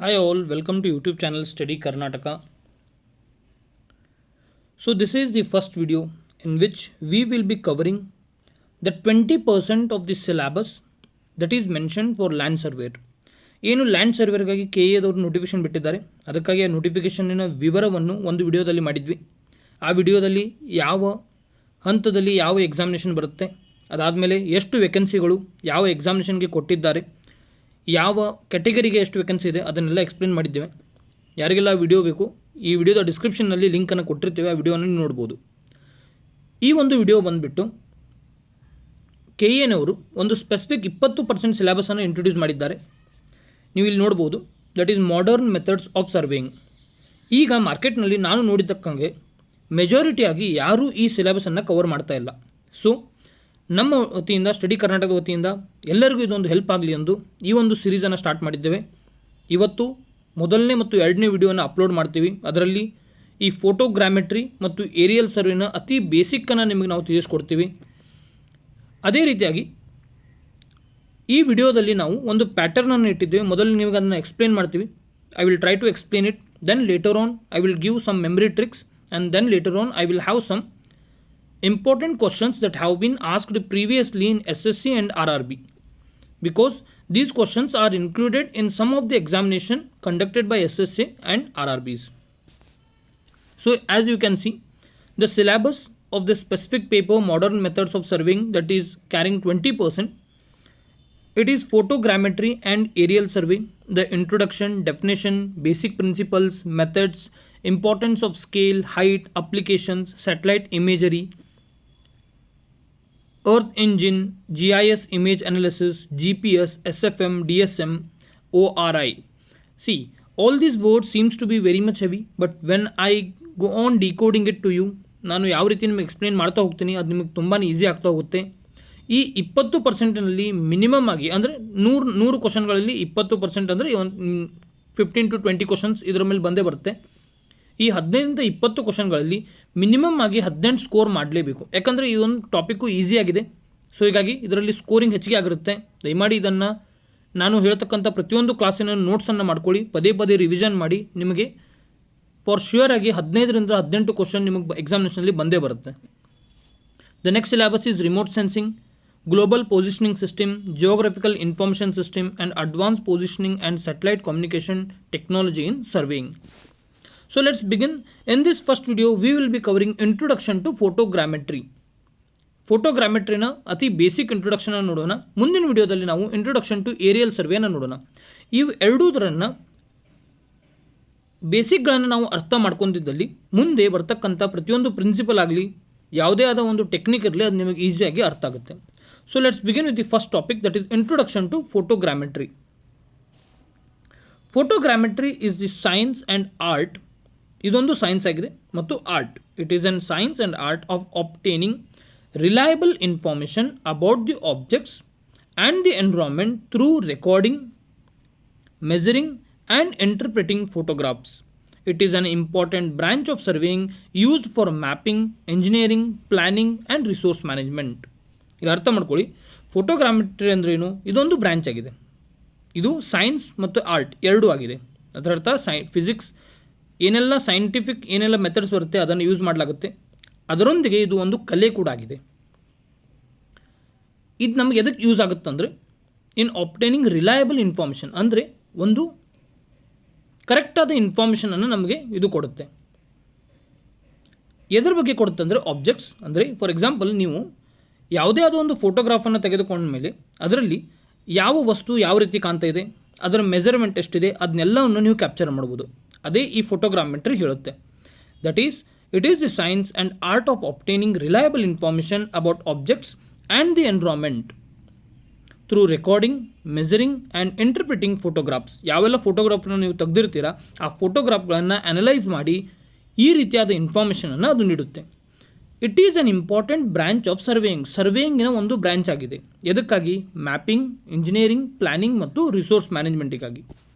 Hi all, welcome to YouTube channel Study Karnataka. So this is the first video in which we will be covering the 20% of the syllabus that is mentioned for land surveyor. ಏನು land ಸರ್ವೇರ್ಗಾಗಿ K ಎದವರು notification ಬಿಟ್ಟಿದ್ದಾರೆ, ಅದಕ್ಕಾಗಿ ಆ ನೋಟಿಫಿಕೇಷನ್ನಿನ ವಿವರವನ್ನು ಒಂದು ವಿಡಿಯೋದಲ್ಲಿ ಮಾಡಿದ್ವಿ. ಆ ವಿಡಿಯೋದಲ್ಲಿ ಯಾವ ಹಂತದಲ್ಲಿ ಯಾವ ಎಕ್ಸಾಮಿನೇಷನ್ ಬರುತ್ತೆ, ಅದಾದಮೇಲೆ ಎಷ್ಟು ವೇಕೆನ್ಸಿಗಳು ಯಾವ ಎಕ್ಸಾಮಿನೇಷನ್ಗೆ ಕೊಟ್ಟಿದ್ದಾರೆ, ಯಾವ ಕ್ಯಾಟಗರಿಗೆ ಎಷ್ಟು ವೇಕೆನ್ಸಿ ಇದೆ ಅದನ್ನೆಲ್ಲ ಎಕ್ಸ್ಪ್ಲೇನ್ ಮಾಡಿದ್ದೇವೆ. ಯಾರಿಗೆಲ್ಲ ವಿಡಿಯೋ ಬೇಕು ಈ ವಿಡಿಯೋದ ಡಿಸ್ಕ್ರಿಪ್ಷನ್ನಲ್ಲಿ ಲಿಂಕನ್ನು ಕೊಟ್ಟಿರ್ತೇವೆ, ಆ ವಿಡಿಯೋನ ನೀವು ನೋಡ್ಬೋದು. ಈ ಒಂದು ವಿಡಿಯೋ ಬಂದುಬಿಟ್ಟು ಕೆ ಎನವರು ಒಂದು ಸ್ಪೆಸಿಫಿಕ್ 20% ಸಿಲೆಬಸನ್ನು ಇಂಟ್ರೊಡ್ಯೂಸ್ ಮಾಡಿದ್ದಾರೆ. ನೀವು ಇಲ್ಲಿ ನೋಡ್ಬೋದು, that is modern methods of surveying. ಈಗ ಮಾರ್ಕೆಟ್ನಲ್ಲಿ ನಾನು ನೋಡಿದ್ದಕ್ಕಂಗೆ ಮೆಜಾರಿಟಿಯಾಗಿ ಯಾರೂ ಈ ಸಿಲೆಬಸನ್ನು ಕವರ್ ಮಾಡ್ತಾ ಇಲ್ಲ. ಸೊ ನಮ್ಮ ವತಿಯಿಂದ ಸ್ಟಡಿ ಕರ್ನಾಟಕದ ವತಿಯಿಂದ ಎಲ್ಲರಿಗೂ ಇದೊಂದು ಹೆಲ್ಪ್ ಆಗಲಿ ಎಂದು ಈ ಒಂದು ಸಿರೀಸನ್ನು ಸ್ಟಾರ್ಟ್ ಮಾಡಿದ್ದೇವೆ. ಇವತ್ತು ಮೊದಲನೇ ಮತ್ತು ಎರಡನೇ ವಿಡಿಯೋನ ಅಪ್ಲೋಡ್ ಮಾಡ್ತೀವಿ. ಅದರಲ್ಲಿ ಈ ಫೋಟೋಗ್ರಾಮೆಟ್ರಿ ಮತ್ತು ಏರಿಯಲ್ ಸರ್ವೆನ ಅತಿ ಬೇಸಿಕ್ಕನ್ನು ನಿಮಗೆ ನಾವು ತಿಳಿಸ್ಕೊಡ್ತೀವಿ. ಅದೇ ರೀತಿಯಾಗಿ ಈ ವಿಡಿಯೋದಲ್ಲಿ ನಾವು ಒಂದು ಪ್ಯಾಟರ್ನನ್ನು ಇಟ್ಟಿದ್ದೇವೆ. ಮೊದಲು ನಿಮಗೆ ಅದನ್ನು ಎಕ್ಸ್ಪ್ಲೇನ್ ಮಾಡ್ತೀವಿ. I will try to explain it, then later on I will give some memory tricks and then later on I will have some important questions that have been asked previously in SSC and RRB, because these questions are included in some of the examination conducted by SSC and RRBs. So as you can see, the syllabus of the specific paper modern methods of surveying, that is carrying 20%. It is photogrammetry and aerial survey, the introduction, definition, basic principles, methods, importance of scale, height, applications, satellite imagery, Earth Engine, GIS image analysis, GPS, SFM, DSM, ORI. See, all these words seems to be very much heavy, but when I go on decoding it to you, ನಾನು ಯಾವ ರೀತಿ ನಿಮಗೆ explain ಮಾಡ್ತಾ ಹೋಗ್ತೀನಿ, ಅದು ನಿಮಗೆ ತುಂಬಾ easy ಆಗ್ತಾ ಹೋಗುತ್ತೆ. ಈ 20%ನಲ್ಲಿ ಮಿನಿಮಮ್ ಆಗಿ ಅಂದರೆ 100 ಕ್ವಶನ್ಗಳಲ್ಲಿ 20% ಅಂದರೆ 15 to 20 ಕ್ವಶನ್ಸ್ ಇದರ ಮೇಲೆ ಬಂದೇ ಬರುತ್ತೆ. ಈ 15-20 ಕ್ವಶನ್ಗಳಲ್ಲಿ ಮಿನಿಮಮ್ ಆಗಿ 18 ಸ್ಕೋರ್ ಮಾಡಲೇಬೇಕು, ಯಾಕಂದರೆ ಇದೊಂದು ಟಾಪಿಕ್ಕು ಈಸಿ ಆಗಿದೆ. ಸೊ ಹೀಗಾಗಿ ಇದರಲ್ಲಿ ಸ್ಕೋರಿಂಗ್ ಹೆಚ್ಚಿಗೆ ಆಗಿರುತ್ತೆ. ದಯಮಾಡಿ ಇದನ್ನು ನಾನು ಹೇಳ್ತಕ್ಕಂಥ ಪ್ರತಿಯೊಂದು ಕ್ಲಾಸಿನ ನೋಟ್ಸನ್ನು ಮಾಡ್ಕೊಳ್ಳಿ, ಪದೇ ಪದೇ ರಿವಿಷನ್ ಮಾಡಿ. ನಿಮಗೆ ಫಾರ್ ಶ್ಯೂರ್ ಆಗಿ 15-18 ಕ್ವಶನ್ ನಿಮಗೆ ಎಕ್ಸಾಮಿನೇಷನಲ್ಲಿ ಬಂದೇ ಬರುತ್ತೆ. The next syllabus is remote sensing, global positioning system, geographical information system and advance positioning and satellite communication technology in surveying. So let's begin. In this first video we will be covering introduction to photogrammetry. ಫೋಟೋಗ್ರಾಮೆಟ್ರಿನ ಅತಿ basic introduction ನೋಡೋಣ. ಮುಂದಿನ ವಿಡಿಯೋದಲ್ಲಿ ನಾವು introduction to aerial ಸರ್ವೇನ ನೋಡೋಣ. ಇವು ಎರಡೂದರನ್ನು ಬೇಸಿಕ್ಗಳನ್ನು ನಾವು ಅರ್ಥ ಮಾಡ್ಕೊಂಡಿದ್ದಲ್ಲಿ ಮುಂದೆ ಬರ್ತಕ್ಕಂಥ ಪ್ರತಿಯೊಂದು ಪ್ರಿನ್ಸಿಪಲ್ ಆಗಲಿ ಯಾವುದೇ ಆದ ಒಂದು ಟೆಕ್ನಿಕ್ ಇರಲಿ ಅದು ನಿಮಗೆ ಈಸಿಯಾಗಿ ಅರ್ಥ ಆಗುತ್ತೆ. So let's begin with the first topic, that is introduction to photogrammetry. Photogrammetry is the science and art. ಇದೊಂದು ಸೈನ್ಸ್ ಆಗಿದೆ ಮತ್ತು art. It is an science and art of obtaining reliable information about the objects and the environment through recording, measuring and interpreting photographs. It is an important branch of surveying used for mapping, engineering, planning and resource management. ಈಗ ಅರ್ಥ ಮಾಡ್ಕೊಳ್ಳಿ, ಫೋಟೋಗ್ರಾಮೆಟ್ರಿ ಅಂದ್ರೇನು, ಇದೊಂದು branch ಆಗಿದೆ. ಇದು science ಮತ್ತು art ಎರಡೂ ಆಗಿದೆ. ಅದರರ್ಥ ಫಿಸಿಕ್ಸ್ ಏನೆಲ್ಲ ಸೈಂಟಿಫಿಕ್ ಏನೆಲ್ಲ ಮೆಥಡ್ಸ್ ಬರುತ್ತೆ ಅದನ್ನು ಯೂಸ್ ಮಾಡಲಾಗುತ್ತೆ, ಅದರೊಂದಿಗೆ ಇದು ಒಂದು ಕಲೆ ಕೂಡ ಆಗಿದೆ. ಇದು ನಮಗೆ ಎದಕ್ಕೆ ಯೂಸ್ ಆಗುತ್ತಂದರೆ ಇನ್ ಆಬ್ಟೈನಿಂಗ್ ರಿಲಯಬಲ್ ಇನ್ಫಾರ್ಮೇಷನ್, ಅಂದರೆ ಒಂದು ಕರೆಕ್ಟಾದ ಇನ್ಫಾರ್ಮೇಷನನ್ನು ನಮಗೆ ಇದು ಕೊಡುತ್ತೆ. ಎದ್ರ ಬಗ್ಗೆ ಕೊಡುತ್ತೆ ಅಂದರೆ ಆಬ್ಜೆಕ್ಟ್ಸ್, ಅಂದರೆ ಫಾರ್ ಎಕ್ಸಾಂಪಲ್ ನೀವು ಯಾವುದೇ ಆದ ಒಂದು ಫೋಟೋಗ್ರಾಫನ್ನು ತೆಗೆದುಕೊಂಡ ಮೇಲೆ ಅದರಲ್ಲಿ ಯಾವ ವಸ್ತು ಯಾವ ರೀತಿ ಕಾಣ್ತಾ ಇದೆ, ಅದರ ಮೆಜರ್ಮೆಂಟ್ ಎಷ್ಟಿದೆ, ಅದನ್ನೆಲ್ಲವನ್ನು ನೀವು ಕ್ಯಾಪ್ಚರ್ ಮಾಡ್ಬೋದು. ಅದೇ ಈ ಫೋಟೋಗ್ರಾಮೆಟ್ರಿ ಹೇಳುತ್ತೆ. That is it is the science and art of obtaining reliable information about objects and the environment through recording, measuring and interpreting photographs. ಯಾವೆಲ್ಲ ಫೋಟೋಗ್ರಾಫ್ನ ನೀವು ತೆಗೆದಿರ್ತೀರ ಆ ಫೋಟೋಗ್ರಾಫ್ಗಳನ್ನು ಅನಲೈಸ್ ಮಾಡಿ ಈ ರೀತಿಯಾದ ಇನ್ಫಾರ್ಮೇಷನನ್ನು ಅದು ನೀಡುತ್ತೆ. It is an important branch of surveying. ಸರ್ವೇಯಿಂಗಿನ ಒಂದು ಬ್ರಾಂಚ್ ಆಗಿದೆ. ಎದಕ್ಕಾಗಿ? ಮ್ಯಾಪಿಂಗ್, ಇಂಜಿನಿಯರಿಂಗ್, ಪ್ಲಾನಿಂಗ್ ಮತ್ತು ರಿಸೋರ್ಸ್ ಮ್ಯಾನೇಜ್ಮೆಂಟಿಗಾಗಿ.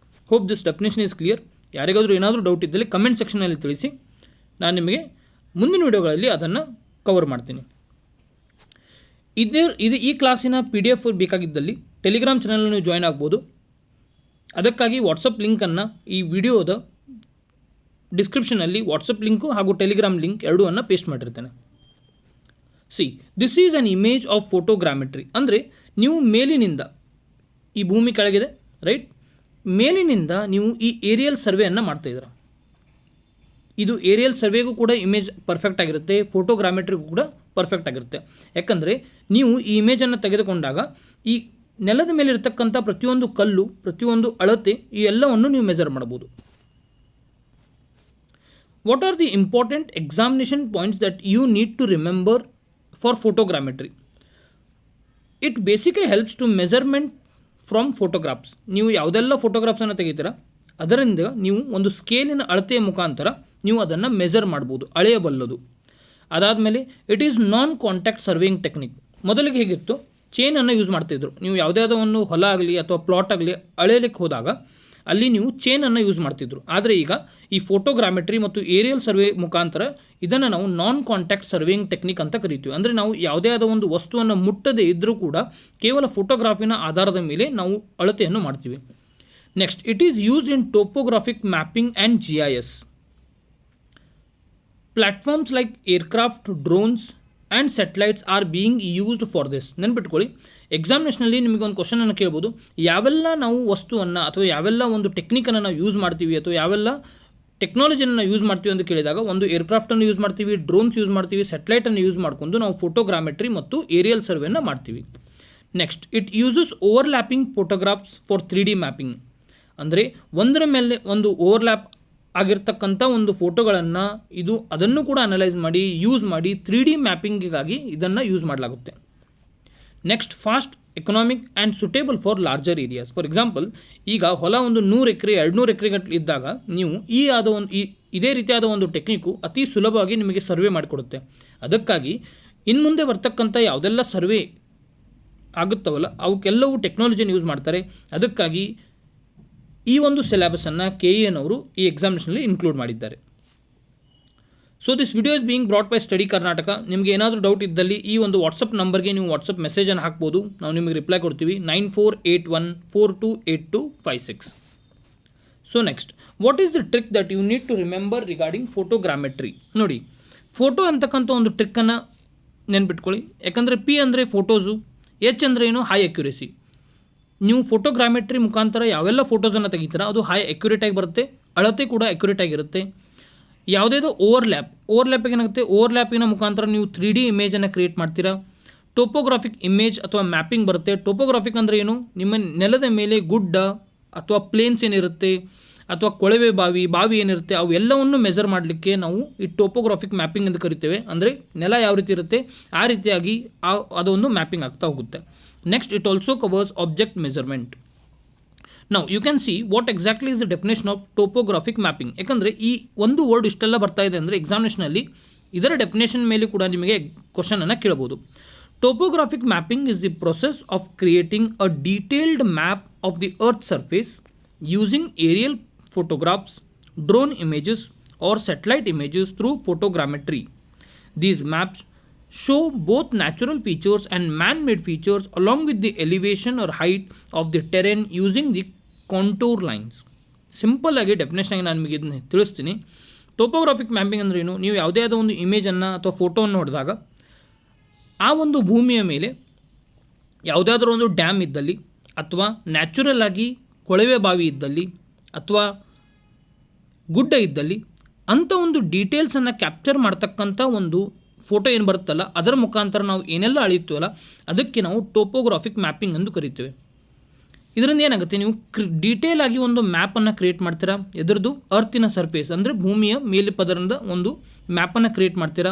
Hope this definition is clear. ಯಾರಿಗಾದರೂ ಏನಾದರೂ ಡೌಟ್ ಇದ್ದಲ್ಲಿ ಕಮೆಂಟ್ ಸೆಕ್ಷನಲ್ಲಿ ತಿಳಿಸಿ, ನಾನು ನಿಮಗೆ ಮುಂದಿನ ವಿಡಿಯೋಗಳಲ್ಲಿ ಅದನ್ನು ಕವರ್ ಮಾಡ್ತೀನಿ. ಇದು ಈ ಕ್ಲಾಸಿನ PDF ಬೇಕಾಗಿದ್ದಲ್ಲಿ ಟೆಲಿಗ್ರಾಮ್ ಚಾನಲ್ ನೀವು ಜಾಯ್ನ್ ಆಗ್ಬೋದು. ಅದಕ್ಕಾಗಿ ವಾಟ್ಸಪ್ ಲಿಂಕನ್ನು ಈ ವಿಡಿಯೋದ ಡಿಸ್ಕ್ರಿಪ್ಷನಲ್ಲಿ ವಾಟ್ಸಪ್ ಲಿಂಕು ಹಾಗೂ ಟೆಲಿಗ್ರಾಮ್ ಲಿಂಕ್ ಎರಡೂ ಪೇಸ್ಟ್ ಮಾಡಿರ್ತೇನೆ. See, this is an image of photogrammetry. ಅಂದರೆ ನೀವು ಮೇಲಿನಿಂದ, ಈ ಭೂಮಿ ಕೆಳಗಿದೆ ರೈಟ್, ಮೇಲಿನಿಂದ ನೀವು ಈ ಏರಿಯಲ್ ಸರ್ವೆಯನ್ನು ಮಾಡ್ತಾಯಿದ್ದೀರ. ಇದು ಏರಿಯಲ್ ಸರ್ವೆಗೂ ಕೂಡ ಇಮೇಜ್ ಪರ್ಫೆಕ್ಟ್ ಆಗಿರುತ್ತೆ, ಫೋಟೋಗ್ರಾಮೆಟ್ರಿಗೂ ಕೂಡ ಪರ್ಫೆಕ್ಟ್ ಆಗಿರುತ್ತೆ. ಯಾಕಂದರೆ ನೀವು ಈ ಇಮೇಜನ್ನು ತೆಗೆದುಕೊಂಡಾಗ ಈ ನೆಲದ ಮೇಲೆ ಇರತಕ್ಕಂಥ ಪ್ರತಿಯೊಂದು ಕಲ್ಲು, ಪ್ರತಿಯೊಂದು ಅಳತೆ, ಈ ಎಲ್ಲವನ್ನು ನೀವು ಮೆಜರ್ ಮಾಡ್ಬೋದು. What are the important examination points that you need to remember for photogrammetry? It basically helps to measurement from photographs. ನೀವು ಯಾವುದೆಲ್ಲ ಫೋಟೋಗ್ರಾಫ್ಸನ್ನು ತೆಗಿತೀರ ಅದರಿಂದ ನೀವು ಒಂದು ಸ್ಕೇಲಿನ ಅಳತೆಯ ಮುಖಾಂತರ ನೀವು ಅದನ್ನು ಮೆಜರ್ ಮಾಡ್ಬೋದು, ಅಳೆಯಬಲ್ಲದು. ಅದಾದಮೇಲೆ it is non contact surveying technique. ಮೊದಲಿಗೆ ಹೇಗಿತ್ತು, ಚೇನನ್ನು ಯೂಸ್ ಮಾಡ್ತಿದ್ರು. ನೀವು ಯಾವುದೇ ಒಂದು ಹೊಲ ಆಗಲಿ ಅಥವಾ ಪ್ಲಾಟ್ ಆಗಲಿ ಅಳೆಯಲಿಕ್ಕೆ ಹೋದಾಗ ಅಲ್ಲಿ ನೀವು ಚೇನನ್ನು ಯೂಸ್ ಮಾಡ್ತಿದ್ರು. ಆದರೆ ಈಗ ಈ ಫೋಟೋಗ್ರಾಮೆಟ್ರಿ ಮತ್ತು ಏರಿಯಲ್ ಸರ್ವೆ ಮುಖಾಂತರ ಇದನ್ನು ನಾವು ನಾನ್ ಕಾಂಟ್ಯಾಕ್ಟ್ ಸರ್ವೇಯಿಂಗ್ ಟೆಕ್ನಿಕ್ ಅಂತ ಕರಿತೀವಿ. ಅಂದರೆ ನಾವು ಯಾವುದೇ ಆದ ಒಂದು ವಸ್ತುವನ್ನು ಮುಟ್ಟದೇ ಇದ್ದರೂ ಕೂಡ ಕೇವಲ ಫೋಟೋಗ್ರಾಫಿನ ಆಧಾರದ ಮೇಲೆ ನಾವು ಅಳತೆಯನ್ನು ಮಾಡ್ತೀವಿ. Next, it is used in topographic mapping and GIS. Platforms like aircraft, drones and satellites are being used for this. ನೆನ್ಪಿಟ್ಕೊಳ್ಳಿ, ಎಕ್ಸಾಮಿನೇಷನಲ್ಲಿ ನಿಮಗೆ ಒಂದು ಕ್ವಶನನ್ನು ಕೇಳ್ಬೋದು, ಯಾವೆಲ್ಲ ನಾವು ವಸ್ತುವನ್ನು ಅಥವಾ ಯಾವೆಲ್ಲ ಒಂದು ಟೆಕ್ನಿಕನ್ನು ನಾವು ಯೂಸ್ ಮಾಡ್ತೀವಿ ಅಥವಾ ಯಾವೆಲ್ಲ ಟೆಕ್ನಾಲಜಿಯನ್ನು ನಾವು ಯೂಸ್ ಮಾಡ್ತೀವಿ ಅಂತ ಕೇಳಿದಾಗ ಒಂದು ಏರ್ಕ್ರಾಫ್ಟನ್ನು ಯೂಸ್ ಮಾಡ್ತೀವಿ, ಡ್ರೋನ್ಸ್ ಯೂಸ್ ಮಾಡ್ತೀವಿ, ಸೆಟಲೈಟನ್ನು ಯೂಸ್ ಮಾಡಿಕೊಂಡು ನಾವು ಫೋಟೋಗ್ರಾಮೆಟ್ರಿ ಮತ್ತು ಏರಿಯಲ್ ಸರ್ವೆಯನ್ನು ಮಾಡ್ತೀವಿ. Next, it uses overlapping photographs for 3D mapping. ಅಂದರೆ ಒಂದರ ಮೇಲೆ ಒಂದು ಓವರ್ಲ್ಯಾಪ್ ಆಗಿರ್ತಕ್ಕಂಥ ಒಂದು ಫೋಟೋಗಳನ್ನು ಅದನ್ನು ಕೂಡ ಅನಲೈಸ್ ಮಾಡಿ ಯೂಸ್ ಮಾಡಿ 3D ಮ್ಯಾಪಿಂಗಿಗಾಗಿ ಇದನ್ನು ಯೂಸ್ ಮಾಡಲಾಗುತ್ತೆ. Next, fast, economic and suitable for larger areas. For example, ಈಗ ಹೊಲ ಒಂದು 100 ಎಕರೆ 200 ಎಕರೆಗಟ್ಟಲೆ ಇದ್ದಾಗ ನೀವು ಇದೇ ರೀತಿಯಾದ ಒಂದು ಟೆಕ್ನಿಕ್ಕು ಅತಿ ಸುಲಭವಾಗಿ ನಿಮಗೆ ಸರ್ವೆ ಮಾಡಿಕೊಡುತ್ತೆ. ಅದಕ್ಕಾಗಿ ಇನ್ನು ಮುಂದೆ ಬರ್ತಕ್ಕಂಥ ಯಾವುದೆಲ್ಲ ಸರ್ವೆ ಆಗುತ್ತವಲ್ಲ ಅವಕ್ಕೆಲ್ಲವೂ ಟೆಕ್ನಾಲಜಿನ ಯೂಸ್ ಮಾಡ್ತಾರೆ. ಅದಕ್ಕಾಗಿ ಈ ಒಂದು ಸಿಲೆಬಸನ್ನು KENವರು ಈ ಎಕ್ಸಾಮಿನೇಷನಲ್ಲಿ ಇನ್ಕ್ಲೂಡ್ ಮಾಡಿದ್ದಾರೆ. So this video is being brought by study Karnataka. ನಿಮಗೆ ಏನಾದರೂ ಡೌಟ್ ಇದ್ದಲ್ಲಿ ಈ ಒಂದು ವಾಟ್ಸಪ್ ನಂಬರ್ಗೆ ನೀವು ವಾಟ್ಸಪ್ ಮೆಸೇಜನ್ನು ಹಾಕ್ಬೋದು, ನಾವು ನಿಮಗೆ ರಿಪ್ಲೈ ಕೊಡ್ತೀವಿ. 9481428256. So next, what is the trick that you need to remember regarding photogrammetry? ನೋಡಿ, ಫೋಟೋ ಅಂತಕ್ಕಂಥ ಒಂದು ಟ್ರಿಕ್ಕನ್ನು ನೆನ್ಪಿಟ್ಕೊಳ್ಳಿ. ಯಾಕಂದರೆ P ಅಂದರೆ ಫೋಟೋಸು, H ಅಂದರೆ ಏನು, ಹೈ ಅಕ್ಯುರೇಸಿ. ನೀವು ಫೋಟೋಗ್ರಾಮೆಟ್ರಿ ಮುಖಾಂತರ ಯಾವೆಲ್ಲ ಫೋಟೋಸನ್ನು ತೆಗಿತೀರ ಅದು ಹೈ ಅಕ್ಯುರೇಟಾಗಿ ಬರುತ್ತೆ, ಅಳತೆ ಕೂಡ ಅಕ್ಯುರೇಟಾಗಿರುತ್ತೆ. ಯಾವುದೇದು ಓವರ್ಲ್ಯಾಪಿಗೆ ಏನಾಗುತ್ತೆ, ಓವರ್ಲ್ಯಾಪಿನ ಮುಖಾಂತರ ನೀವು 3D ಇಮೇಜನ್ನು ಕ್ರಿಯೇಟ್ ಮಾಡ್ತೀರಾ. ಟೋಪೋಗ್ರಾಫಿಕ್ ಇಮೇಜ್ ಅಥವಾ ಮ್ಯಾಪಿಂಗ್ ಬರುತ್ತೆ. ಟೋಪೋಗ್ರಾಫಿಕ್ ಅಂದರೆ ಏನು, ನಿಮ್ಮ ನೆಲದ ಮೇಲೆ ಗುಡ್ಡ ಅಥವಾ ಪ್ಲೇನ್ಸ್ ಏನಿರುತ್ತೆ ಅಥವಾ ಕೊಳವೆ ಬಾವಿ ಏನಿರುತ್ತೆ ಅವೆಲ್ಲವನ್ನು ಮೆಜರ್ ಮಾಡಲಿಕ್ಕೆ ನಾವು ಈ ಟೋಪೋಗ್ರಾಫಿಕ್ ಮ್ಯಾಪಿಂಗ್ ಅಂತ ಕರಿತೇವೆ. ಅಂದರೆ ನೆಲ ಯಾವ ರೀತಿ ಇರುತ್ತೆ ಆ ರೀತಿಯಾಗಿ ಅದೊಂದು ಮ್ಯಾಪಿಂಗ್ ಆಗ್ತಾ ಹೋಗುತ್ತೆ. Next, it also covers object measurement. ನಾವು you can see what exactly is the definition of topographic mapping. ಯಾಕಂದರೆ ಈ ಒಂದು ವರ್ಡ್ ಇಷ್ಟೆಲ್ಲ ಬರ್ತಾ ಇದೆ ಅಂದರೆ ಎಕ್ಸಾಮಿನೇಷನಲ್ಲಿ ಇದರ ಡೆಫಿನೇಷನ್ ಮೇಲೆ ಕೂಡ ನಿಮಗೆ ಕ್ವಶನನ್ನು ಕೇಳಬಹುದು. Topographic mapping is the process of creating a detailed map of the earth surface using aerial photographs, drone images or satellite images through photogrammetry. These maps show both natural features and man-made features along with the elevation or height of the terrain using the contour lines. Simple ಆಗಿ definition ಆಗಿ ನಾನು ನಿಮಗೆ ಇದನ್ನು ತಿಳಿಸ್ತೀನಿ. ಟೋಪೋಗ್ರಾಫಿಕ್ mapping ಅಂದ್ರೆ ಏನು, ನೀವು ಯಾವುದೇ ಆದ ಒಂದು ಇಮೇಜನ್ನು ಅಥವಾ ಫೋಟೋವನ್ನು ನೋಡಿದಾಗ ಆ ಒಂದು ಭೂಮಿಯ ಮೇಲೆ ಯಾವುದಾದ್ರೂ ಒಂದು ಡ್ಯಾಮ್ ಇದ್ದಲ್ಲಿ ಅಥವಾ ನ್ಯಾಚುರಲ್ ಆಗಿ ಕೊಳವೆ ಬಾವಿ ಇದ್ದಲ್ಲಿ ಅಥವಾ ಗುಡ್ಡ ಇದ್ದಲ್ಲಿ ಅಂಥ ಒಂದು ಡೀಟೇಲ್ಸನ್ನು ಕ್ಯಾಪ್ಚರ್ ಮಾಡ್ತಕ್ಕಂಥ ಒಂದು ಫೋಟೋ ಏನು ಬರುತ್ತಲ್ಲ ಅದರ ಮುಖಾಂತರ ನಾವು ಏನೆಲ್ಲ ಅಳೆಯುತ್ತೀವಲ್ಲ ಅದಕ್ಕೆ ನಾವು ಟೋಪೋಗ್ರಾಫಿಕ್ ಮ್ಯಾಪಿಂಗ್ ಎಂದು ಕರಿತೇವೆ. ಇದರಿಂದ ಏನಾಗುತ್ತೆ, ನೀವು ಡೀಟೇಲ್ ಆಗಿ ಒಂದು ಮ್ಯಾಪನ್ನು ಕ್ರಿಯೇಟ್ ಮಾಡ್ತೀರಾ. ಎದುರದು ಅರ್ತಿನ ಸರ್ಫೇಸ್ ಅಂದರೆ ಭೂಮಿಯ ಮೇಲೆ ಪದರದ ಒಂದು ಮ್ಯಾಪನ್ನು ಕ್ರಿಯೇಟ್ ಮಾಡ್ತೀರಾ.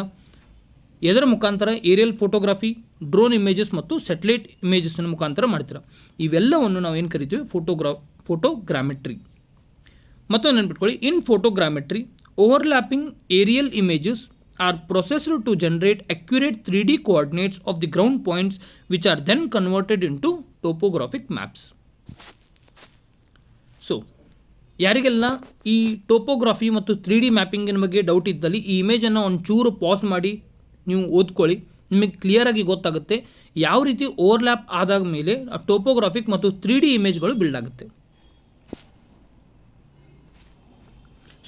ಇದರ ಮುಖಾಂತರ ಏರಿಯಲ್ ಫೋಟೋಗ್ರಫಿ, ಡ್ರೋನ್ ಇಮೇಜಸ್ ಮತ್ತು ಸ್ಯಾಟಲೈಟ್ ಇಮೇಜಸ್ನ ಮುಖಾಂತರ ಮಾಡ್ತೀರಾ. ಇವೆಲ್ಲವನ್ನು ನಾವು ಏನು ಕರಿತೀವಿ, ಫೋಟೋಗ್ರಾಮೆಟ್ರಿ. ಮತ್ತು ನೆನ್ಪಿಟ್ಕೊಳ್ಳಿ, in photogrammetry overlapping aerial images are processed to generate accurate 3D coordinates of the ground points which are then converted into topographic maps. So ಯಾರಿಗೆಲ್ಲ ಈ ಟೋಪೋಗ್ರಾಫಿ ಮತ್ತು 3D ಮ್ಯಾಪಿಂಗಿನ ಬಗ್ಗೆ ಡೌಟ್ ಇದ್ದಲ್ಲಿ ಈ ಇಮೇಜನ್ನು ಒಂಚೂರು ಪಾಸ್ ಮಾಡಿ ನೀವು ಓದ್ಕೊಳ್ಳಿ, ನಿಮಗೆ ಕ್ಲಿಯರಾಗಿ ಗೊತ್ತಾಗುತ್ತೆ ಯಾವ ರೀತಿ ಓವರ್ಲ್ಯಾಪ್ ಆದಾಗ ಮೇಲೆ ಟೋಪೋಗ್ರಾಫಿಕ್ ಮತ್ತು 3D ಇಮೇಜ್ಗಳು ಬಿಲ್ಡ್ ಆಗುತ್ತೆ.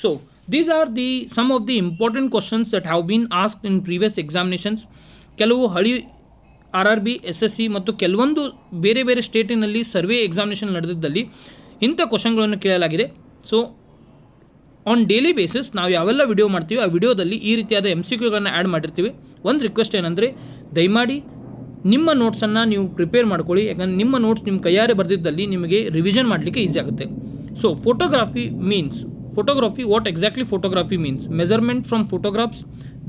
So these are the some of the important questions that have been asked in previous examinations. ಕೆಲವು ಹಳಿ R R B S S C ಮತ್ತು ಕೆಲವೊಂದು ಬೇರೆ ಬೇರೆ ಸ್ಟೇಟಿನಲ್ಲಿ ಸರ್ವೆ ಎಕ್ಸಾಮಿನೇಷನ್ ನಡೆದಿದ್ದಲ್ಲಿ ಇಂಥ ಕ್ವಶನ್ಗಳನ್ನು ಕೇಳಲಾಗಿದೆ. ಸೊ ಆನ್ ಡೈಲಿ ಬೇಸಿಸ್ ನಾವು ಯಾವೆಲ್ಲ ವಿಡಿಯೋ ಮಾಡ್ತೀವಿ ಆ ವಿಡಿಯೋದಲ್ಲಿ ಈ ರೀತಿಯಾದ ಎಮ್ ಸಿ ಕ್ಯೂಗಳನ್ನು ಆ್ಯಡ್ ಮಾಡಿರ್ತೀವಿ. ಒಂದು ರಿಕ್ವೆಸ್ಟ್ ಏನಂದರೆ ದಯಮಾಡಿ ನಿಮ್ಮ ನೋಟ್ಸನ್ನು ನೀವು ಪ್ರಿಪೇರ್ ಮಾಡ್ಕೊಳ್ಳಿ, ಯಾಕಂದರೆ ನಿಮ್ಮ ನೋಟ್ಸ್ ನಿಮ್ಮ ಕೈಯಾರೆ ಬರೆದಿದ್ದಲ್ಲಿ ನಿಮಗೆ ರಿವಿಷನ್ ಮಾಡಲಿಕ್ಕೆ ಈಸಿ ಆಗುತ್ತೆ. So photography, what exactly photography means? Measurement from photographs,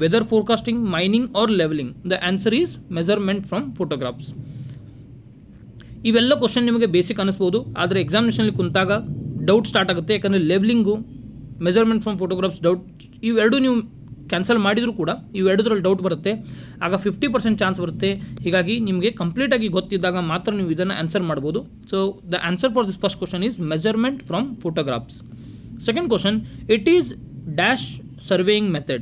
weather forecasting, mining or leveling. The answer is measurement from photographs. ಇವೆಲ್ಲ ಕ್ವಶನ್ ನಿಮಗೆ ಬೇಸಿಕ್ ಅನ್ನಿಸ್ಬೋದು, ಆದರೆ ಎಕ್ಸಾಮಿನೇಷನಲ್ಲಿ ಕುಂತಾಗ ಡೌಟ್ ಸ್ಟಾರ್ಟ್ ಆಗುತ್ತೆ. ಯಾಕಂದರೆ ಲೆವೆಲಿಂಗು, ಮೆಜರ್ಮೆಂಟ್ ಫ್ರಮ್ ಫೋಟೋಗ್ರಾಫ್ಸ್ ಡೌಟ್, ಇವೆರಡು ನೀವು ಕ್ಯಾನ್ಸಲ್ ಮಾಡಿದರೂ ಕೂಡ ಇವೆರಡರಲ್ಲಿ ಡೌಟ್ ಬರುತ್ತೆ. ಆಗ 50% ಚಾನ್ಸ್ ಬರುತ್ತೆ. ಹೀಗಾಗಿ ನಿಮಗೆ ಕಂಪ್ಲೀಟಾಗಿ ಗೊತ್ತಿದ್ದಾಗ ಮಾತ್ರ ನೀವು ಇದನ್ನು ಆನ್ಸರ್ ಮಾಡ್ಬೋದು. So the answer for this first question is measurement from photographs. Second question, it is dash surveying method: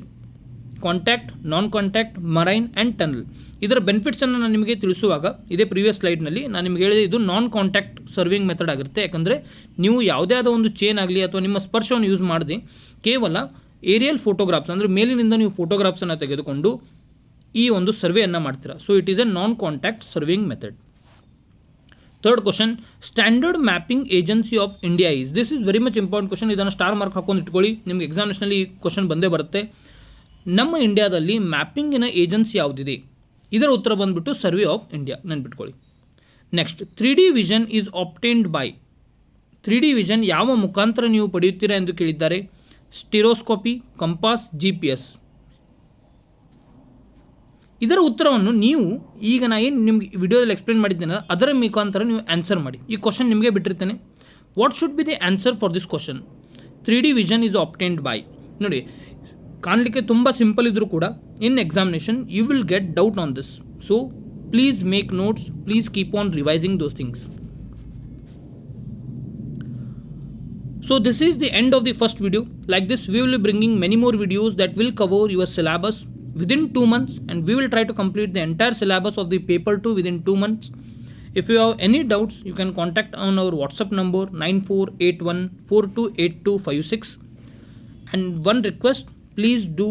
contact, non contact, marine and tunnel. ಇದರ ಬೆನಿಫಿಟ್ಸನ್ನು ನಾನು ನಿಮಗೆ ತಿಳಿಸುವಾಗ ಇದೇ ಪ್ರೀವಿಯಸ್ ಸ್ಲೈಡ್ನಲ್ಲಿ ನಾನು ನಿಮಗೆ ಹೇಳಿದೆ, ಇದು ನಾನ್ ಕಾಂಟ್ಯಾಕ್ಟ್ ಸರ್ವೇಯಿಂಗ್ ಮೆಥಡ್ ಆಗಿರುತ್ತೆ. ಯಾಕಂದರೆ ನೀವು ಯಾವುದೇ ಆದ ಒಂದು ಚೇನ್ ಆಗಲಿ ಅಥವಾ ನಿಮ್ಮ ಸ್ಪರ್ಶವನ್ನು ಯೂಸ್ ಮಾಡದೆ ಕೇವಲ ಏರಿಯಲ್ ಫೋಟೋಗ್ರಾಫ್ಸ್ ಅಂದರೆ ಮೇಲಿನಿಂದ ನೀವು ಫೋಟೋಗ್ರಾಫ್ಸನ್ನು ತೆಗೆದುಕೊಂಡು ಈ ಒಂದು ಸರ್ವೆಯನ್ನು ಮಾಡ್ತೀರಾ. So it is A non contact surveying method. Third question, standard mapping agency of India is. This is very much important question. ಇದನ್ನು ಸ್ಟಾರ್ ಮಾರ್ಕ್ ಹಾಕೊಂಡು ಇಟ್ಕೊಳ್ಳಿ, ನಿಮಗೆ ಎಕ್ಸಾಮಿನೇಷನಲ್ಲಿ ಈ ಕ್ವಶನ್ ಬಂದೇ ಬರುತ್ತೆ. ನಮ್ಮ ಇಂಡಿಯಾದಲ್ಲಿ ಮ್ಯಾಪಿಂಗಿನ ಏಜೆನ್ಸಿ ಯಾವುದಿದೆ? ಇದರ ಉತ್ತರ ಬಂದುಬಿಟ್ಟು ಸರ್ವೆ ಆಫ್ ಇಂಡಿಯಾ, ನೆನ್ಪಿಟ್ಕೊಳ್ಳಿ. Next, 3D vision is obtained by. 3D vision ಯಾವ ಮುಖಾಂತರ ನೀವು ಪಡೆಯುತ್ತೀರಾ ಎಂದು ಕೇಳಿದ್ದಾರೆ. Stereoscopy, compass, GPS. ಇದರ ಉತ್ತರವನ್ನು ನೀವು ಈಗ ನಾನು ಏನು ನಿಮ್ಗೆ ವಿಡಿಯೋದಲ್ಲಿ ಎಕ್ಸ್ಪ್ಲೇನ್ ಮಾಡಿದ್ದೇನೆ ಅದರ ಮುಖಾಂತರ ನೀವು ಆನ್ಸರ್ ಮಾಡಿ. ಈ ಕ್ವಶನ್ ನಿಮಗೆ ಬಿಟ್ಟಿರ್ತೇನೆ. What should be the answer for this question? 3D vision is obtained by. ನೋಡಿ, ಕಾಣಲಿಕ್ಕೆ ತುಂಬ ಸಿಂಪಲ್ ಇದ್ದರೂ ಕೂಡ in examination you will get doubt on this. So please make notes, please keep on revising those things. So this is the end of the first video. Like this, we will be bringing many more videos that will cover your syllabus within 2 months, and we will try to complete the entire syllabus of the paper 2 within 2 months. If you have any doubts, you can contact on our WhatsApp number 9481428256. And one request, please do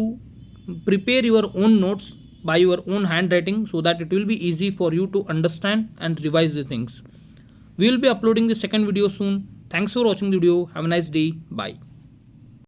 prepare your own notes by your own handwriting so that it will be easy for you to understand and revise the things. We will be uploading the second video soon. Thanks for watching the video. Have a nice day. Bye.